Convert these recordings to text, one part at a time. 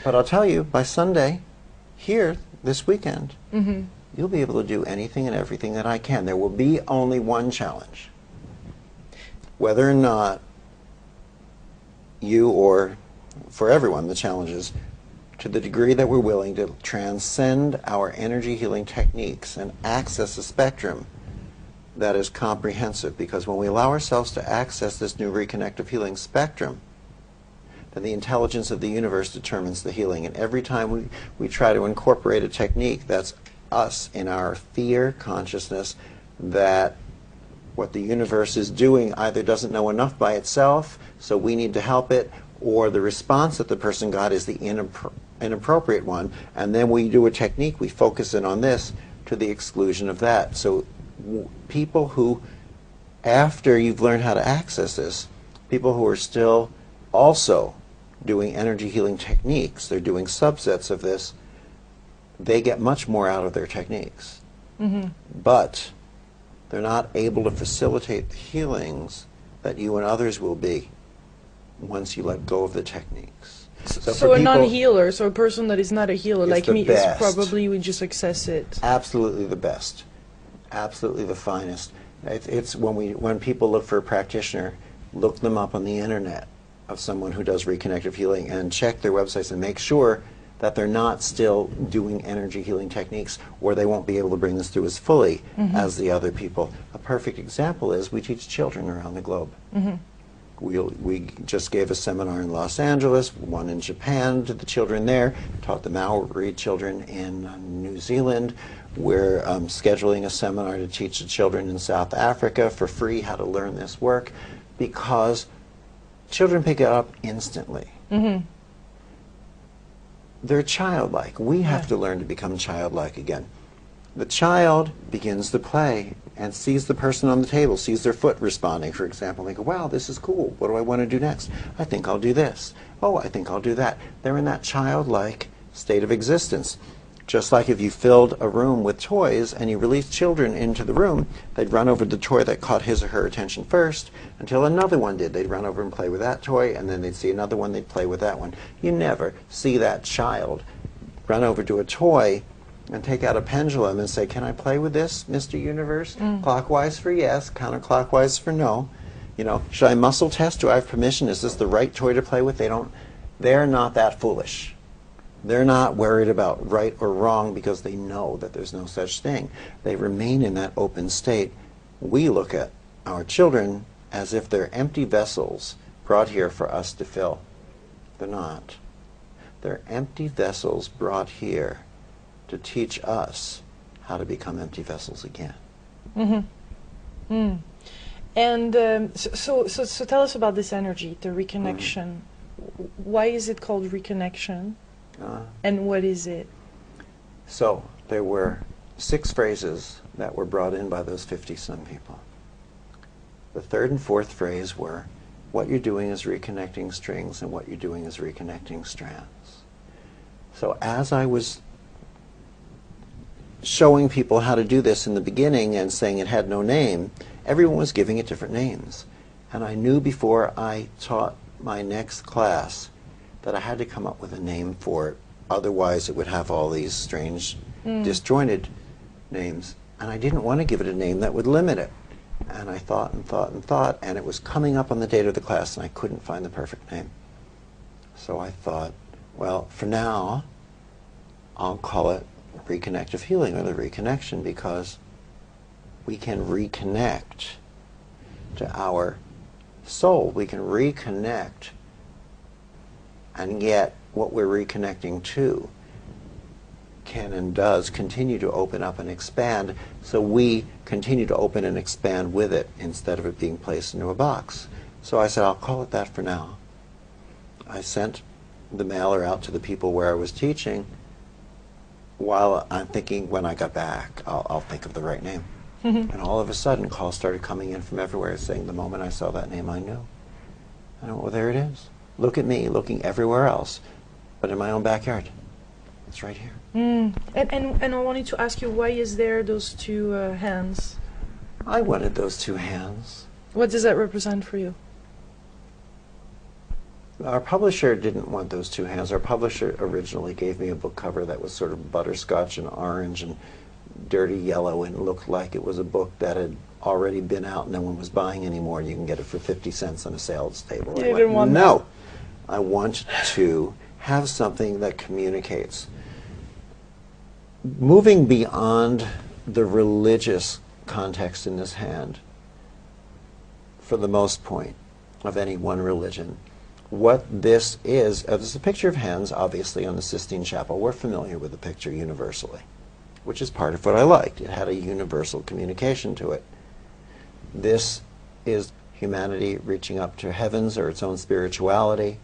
But I'll tell you, by Sunday, here, this weekend, Mm-hmm. you'll be able to do anything and everything that I can. There will be only one challenge. Whether or not you, or for everyone, the challenge is to the degree that we're willing to transcend our energy healing techniques and access a spectrum that is comprehensive. Because when we allow ourselves to access this new reconnective healing spectrum, then the intelligence of the universe determines the healing. And every time we try to incorporate a technique that's us in our fear consciousness that what the universe is doing either doesn't know enough by itself, so we need to help it, or the response that the person got is the inappropriate one, and then we do a technique, we focus in on this to the exclusion of that. So people who, after you've learned how to access this, people who are still also doing energy healing techniques, they're doing subsets of this, they get much more out of their techniques. Mm-hmm. But they're not able to facilitate the healings that you and others will be once you let go of the techniques. So a non-healer, so a person that is not a healer like me, is best. probably would just access it. Absolutely the best. Absolutely the finest. It's when people look for a practitioner, look them up on the internet of someone who does reconnective healing and check their websites and make sure that they're not still doing energy healing techniques, or they won't be able to bring this through as fully as the other people. A perfect example is we teach children around the globe. Mm-hmm. We just gave a seminar in Los Angeles, one in Japan to the children there, taught the Maori children in New Zealand. We're scheduling a seminar to teach the children in South Africa for free how to learn this work, because children pick it up instantly. Mm-hmm. They're childlike. We have to learn to become childlike again. The child begins to play and sees the person on the table, sees their foot responding, for example. They go, wow, this is cool. What do I want to do next? I think I'll do this. Oh, I think I'll do that. They're in that childlike state of existence. Just like if you filled a room with toys and you released children into the room, they'd run over to the toy that caught his or her attention first until another one did. They'd run over and play with that toy, and then they'd see another one, they'd play with that one. You never see that child run over to a toy and take out a pendulum and say, can I play with this, Mr. Universe? Clockwise for yes, counterclockwise for no. You know, should I muscle test? Do I have permission? Is this the right toy to play with? They're not that foolish. They're not worried about right or wrong because they know that there's no such thing. They remain in that open state. We look at our children as if they're empty vessels brought here for us to fill. They're not. They're empty vessels brought here to teach us how to become empty vessels again. Mm-hmm. Mm. And so tell us about this energy, the reconnection. Why is it called reconnection? And what is it? So there were 6 phrases that were brought in by those 50-some people. The 3rd and 4th phrase were, what you're doing is reconnecting strings, and what you're doing is reconnecting strands. So as I was showing people how to do this in the beginning and saying it had no name, everyone was giving it different names. And I knew before I taught my next class that I had to come up with a name for it. Otherwise it would have all these strange, disjointed names. And I didn't want to give it a name that would limit it. And I thought and thought and thought, and it was coming up on the date of the class, and I couldn't find the perfect name. So I thought, well, for now, I'll call it Reconnective Healing, or the Reconnection, because we can reconnect to our soul. We can reconnect, and yet what we're reconnecting to can and does continue to open up and expand, so we continue to open and expand with it instead of it being placed into a box. So I said, I'll call it that for now. I sent the mailer out to the people where I was teaching, while I'm thinking, when I got back, I'll think of the right name. And all of a sudden, calls started coming in from everywhere saying, the moment I saw that name, I knew. I went, well, there it is. Look at me, looking everywhere else, but in my own backyard. It's right here. And I wanted to ask you, why is there those 2 hands? I wanted those 2 hands. What does that represent for you? Our publisher didn't want those two hands. Our publisher originally gave me a book cover that was sort of butterscotch and orange and dirty yellow, and looked like it was a book that had already been out and no one was buying anymore, and you can get it for 50 cents on a sales table. You didn't want no, I want to have something that communicates. Moving beyond the religious context in this hand, for the most point of any one religion, what this is a picture of hands, obviously, on the Sistine Chapel. We're familiar with the picture universally, which is part of what I liked. It had a universal communication to it. This is humanity reaching up to heavens or its own spirituality,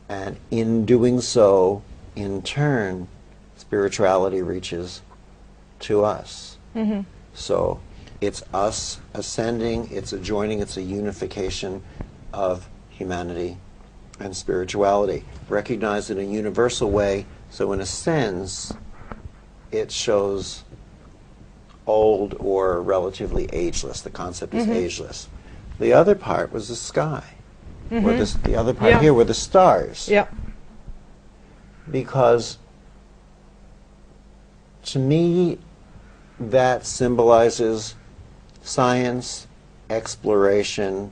and in doing so, in turn, spirituality reaches to us. Mm-hmm. So it's us ascending, it's a joining, it's a unification of humanity and spirituality, recognized in a universal way. So in a sense, it shows old or relatively ageless. The concept is ageless. The other part was the sky. Where the other part here were the stars. Yeah. Because to me, that symbolizes science, exploration,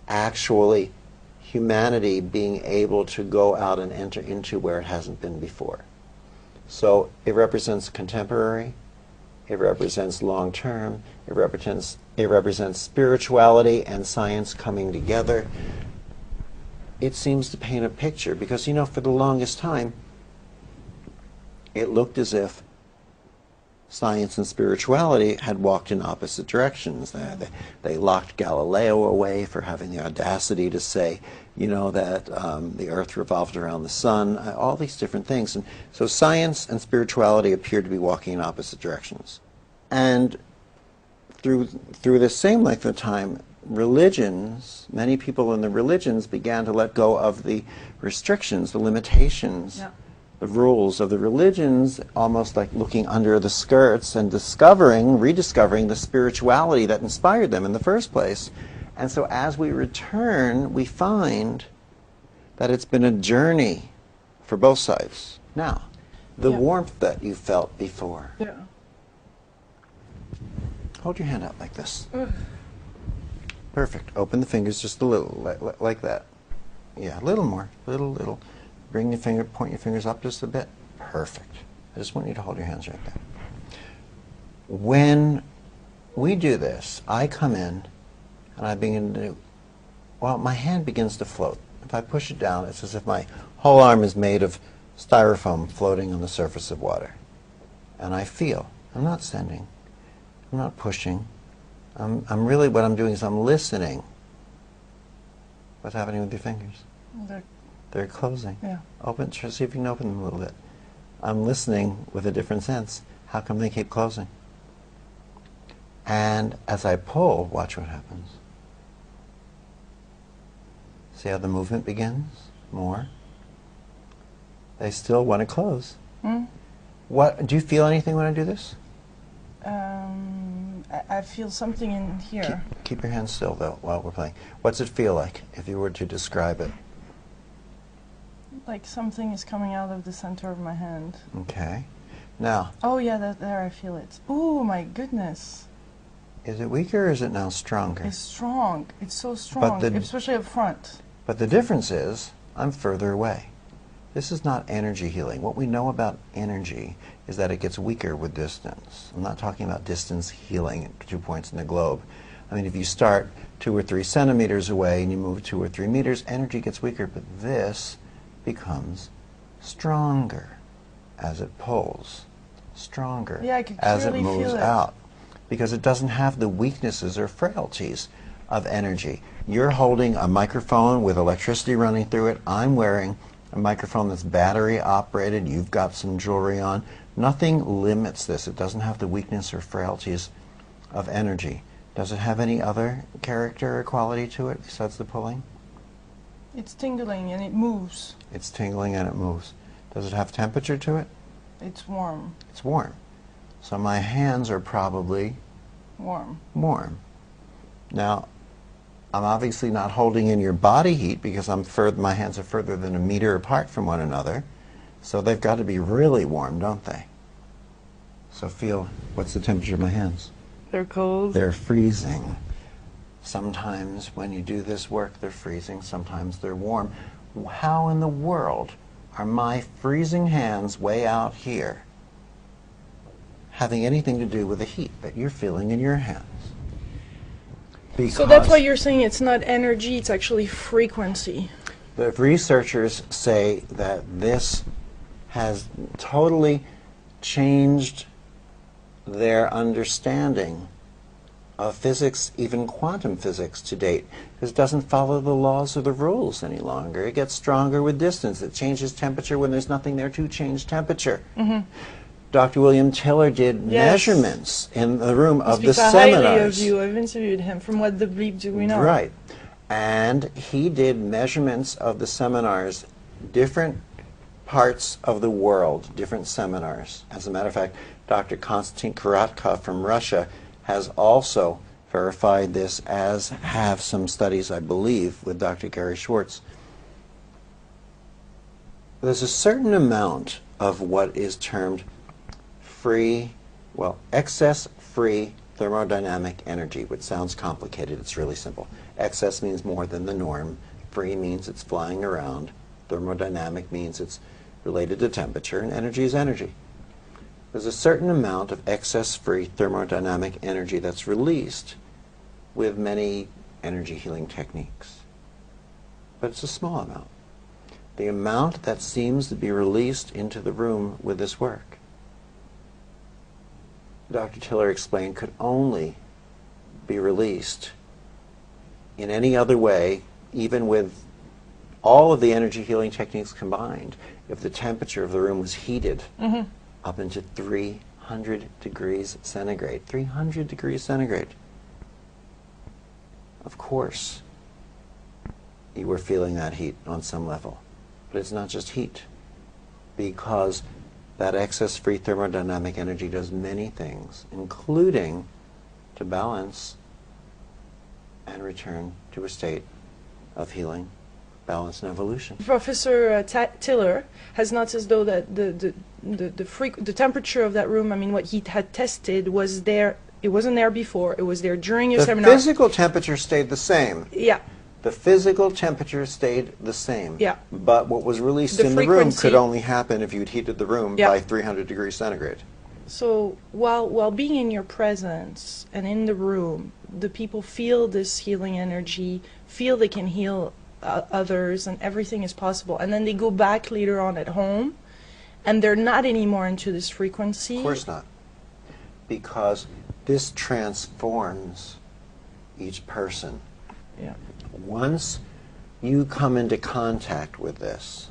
actually humanity being able to go out and enter into where it hasn't been before. So it represents contemporary, it represents long-term, it represents spirituality and science coming together. It seems to paint a picture because, you know, for the longest time, it looked as if science and spirituality had walked in opposite directions. They locked Galileo away for having the audacity to say, you know, that the earth revolved around the sun, all these different things. And so science and spirituality appeared to be walking in opposite directions. And through this same length of time, religions, many people in the religions began to let go of the restrictions, the limitations, the rules of the religions, almost like looking under the skirts and rediscovering the spirituality that inspired them in the first place. And so as we return, we find that it's been a journey for both sides. Now, the warmth that you felt before. Yeah. Hold your hand out like this. Perfect. Open the fingers just a little, like that. Yeah, a little more. Little. Point your fingers up just a bit. Perfect. I just want you to hold your hands right there. When we do this, I come in and I begin to, well, my hand begins to float. If I push it down, it's as if my whole arm is made of styrofoam floating on the surface of water. And I feel. I'm not sending. I'm not pushing. I'm really, what I'm doing is I'm listening. What's happening with your fingers? They're closing. Yeah. See if you can open them a little bit. I'm listening with a different sense. How come they keep closing? And as I pull, watch what happens. See how the movement begins? More. They still want to close. What, do you feel anything when I do this? I feel something in here. Keep your hands still, though, while we're playing. What's it feel like, if you were to describe it? Like something is coming out of the center of my hand. Okay. Now. Oh yeah, there I feel it. Oh my goodness. Is it weaker or is it now stronger? It's strong. It's so strong, especially up front. But the difference is, I'm further away. This is not energy healing. What we know about energy is that it gets weaker with distance. I'm not talking about distance healing at 2 points in the globe. I mean, if you start 2 or 3 centimeters away and you move 2 or 3 meters, energy gets weaker, but this becomes stronger as it pulls, stronger as it moves out, because it doesn't have the weaknesses or frailties of energy. You're holding a microphone with electricity running through it. I'm wearing a microphone that's battery operated. You've got some jewelry on. Nothing limits this. It doesn't have the weakness or frailties of energy. Does it have any other character or quality to it besides the pulling? It's tingling and it moves. It's tingling and it moves. Does it have temperature to it? It's warm. It's warm. So my hands are probably warm. Warm. Now, I'm obviously not holding in your body heat because my hands are further than a meter apart from one another. So they've got to be really warm, don't they? So feel, what's the temperature of my hands? They're cold. They're freezing. Sometimes when you do this work, they're freezing. Sometimes they're warm. How in the world are my freezing hands way out here having anything to do with the heat that you're feeling in your hands? Because so that's why you're saying it's not energy, it's actually frequency. the researchers say that this has totally changed their understanding of physics, even quantum physics to date, because it doesn't follow the laws or the rules any longer. It gets stronger with distance. It changes temperature when there's nothing there to change temperature. Dr. William Tiller did measurements in the room of the seminars. Highly of you. I've interviewed him. From what the bleep do we know? Right. And he did measurements of the seminars, different parts of the world, different seminars. As a matter of fact, Dr. Konstantin Korotkov from Russia has also verified this, as have some studies, I believe, with Dr. Gary Schwartz. There's a certain amount of what is termed excess free thermodynamic energy, which sounds complicated. It's really simple. Excess means more than the norm. Free means it's flying around. Thermodynamic means it's related to temperature, and energy is energy. There's a certain amount of excess free thermodynamic energy that's released with many energy healing techniques. But it's a small amount. The amount that seems to be released into the room with this work, Dr. Tiller explained, could only be released in any other way, even with all of the energy healing techniques combined, if the temperature of the room was heated up into 300 degrees centigrade. 300 degrees centigrade. Of course, you were feeling that heat on some level. But it's not just heat, because that excess free thermodynamic energy does many things, including to balance and return to a state of healing, balance, and evolution. Professor Tiller has noticed, though, that the temperature of that room, I mean, what he had tested was there. It wasn't there before. It was there during your seminar. The physical temperature stayed the same. Yeah. The physical temperature stayed the same. Yeah. But what was released The in the room frequency. could only happen if you'd heated the room by 300 degrees centigrade. So while being in your presence and in the room, the people feel this healing energy, feel they can heal others, and everything is possible. And then they go back later on at home, and they're not anymore into this frequency. Of course not. Because this transforms each person. Yeah. Once you come into contact with this,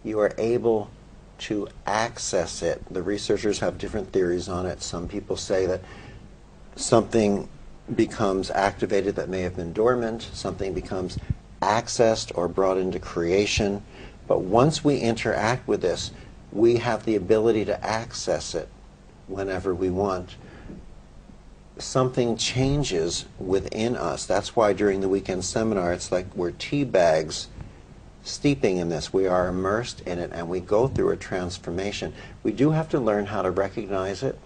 you are able to access it. The researchers have different theories on it. Some people say that something becomes activated that may have been dormant, something becomes accessed or brought into creation. But once we interact with this, we have the ability to access it whenever we want. Something changes within us. That's why during the weekend seminar, it's like we're tea bags steeping in this. We are immersed in it, and we go through a transformation. We do have to learn how to recognize it.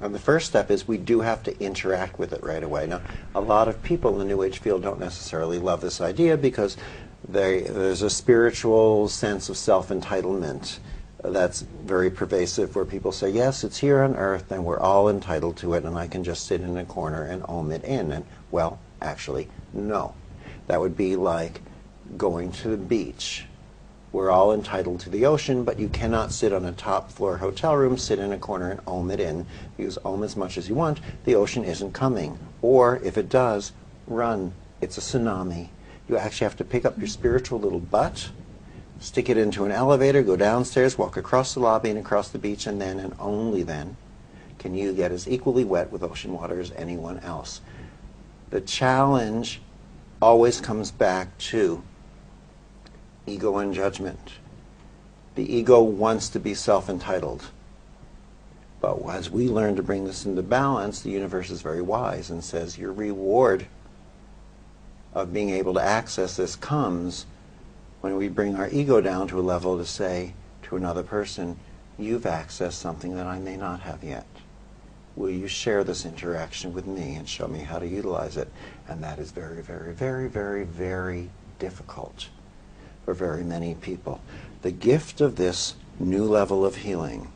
And the first step is we do have to interact with it right away. Now, a lot of people in the New Age field don't necessarily love this idea because there's a spiritual sense of self-entitlement that's very pervasive, where people say, yes, it's here on earth and we're all entitled to it, and I can just sit in a corner and ohm it in. And, well, actually, no. That would be like going to the beach. We're all entitled to the ocean, but you cannot sit on a top floor hotel room, sit in a corner and ohm it in, because ohm as much as you want, the ocean isn't coming. Or if it does, run. It's a tsunami. You actually have to pick up your spiritual little butt, stick it into an elevator, go downstairs, walk across the lobby and across the beach, and then and only then can you get as equally wet with ocean water as anyone else. The challenge always comes back to ego and judgment. The ego wants to be self-entitled. But as we learn to bring this into balance, the universe is very wise and says your reward of being able to access this comes when we bring our ego down to a level to say to another person, you've accessed something that I may not have yet. Will you share this interaction with me and show me how to utilize it? And that is very, very, very, very, very difficult for very many people. The gift of this new level of healing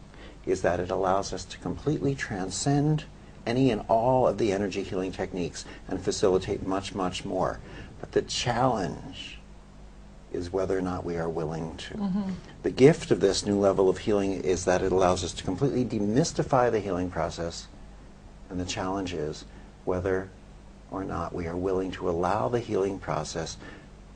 is that it allows us to completely transcend any and all of the energy healing techniques and facilitate much, much more. But the challenge is whether or not we are willing to. Mm-hmm. The gift of this new level of healing is that it allows us to completely demystify the healing process, and the challenge is whether or not we are willing to allow the healing process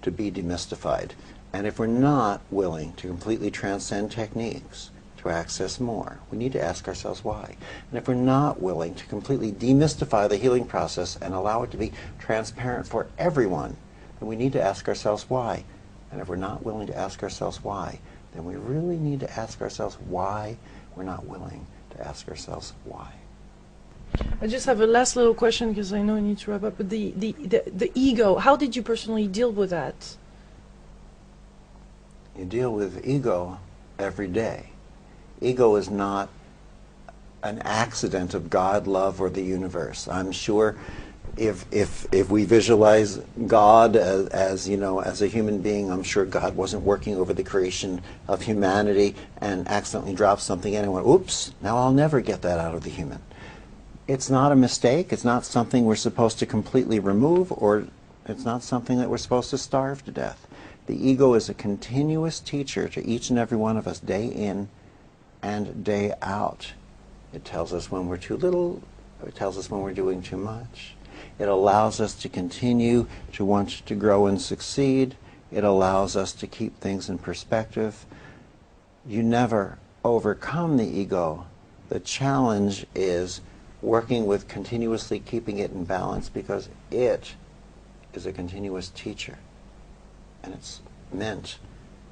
to be demystified. And if we're not willing to completely transcend techniques to access more, we need to ask ourselves why. And if we're not willing to completely demystify the healing process and allow it to be transparent for everyone, then we need to ask ourselves why. And if we're not willing to ask ourselves why, then we really need to ask ourselves why we're not willing to ask ourselves why. I just have a last little question because I know I need to wrap up. But the ego, how did you personally deal with that? You deal with ego every day. Ego is not an accident of God, love, or the universe. I'm sure if we visualize God as you know, as a human being, I'm sure God wasn't working over the creation of humanity and accidentally dropped something in and went, oops, now I'll never get that out of the human. It's not a mistake. It's not something we're supposed to completely remove, or it's not something that we're supposed to starve to death. The ego is a continuous teacher to each and every one of us, day in and day out. It tells us when we're too little. It tells us when we're doing too much. It allows us to continue to want to grow and succeed. It allows us to keep things in perspective. You never overcome the ego. The challenge is working with continuously keeping it in balance, because it is a continuous teacher. And it's meant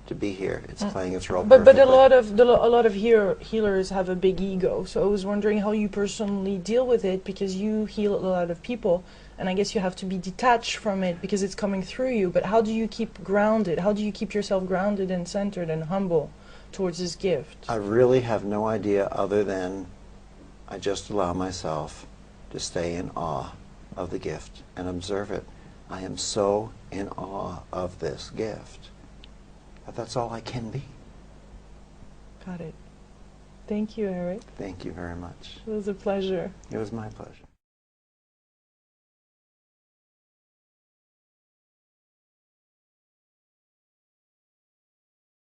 to be here. It's playing its role But perfectly. a lot of healers have a big ego. So I was wondering how you personally deal with it, because you heal a lot of people, and I guess you have to be detached from it because it's coming through you. But how do you keep grounded? How do you keep yourself grounded and centered and humble towards this gift? I really have no idea, other than I just allow myself to stay in awe of the gift and observe it. I am so in awe of this gift that that's all I can be. Got it. Thank you, Eric. Thank you very much. It was a pleasure. It was my pleasure.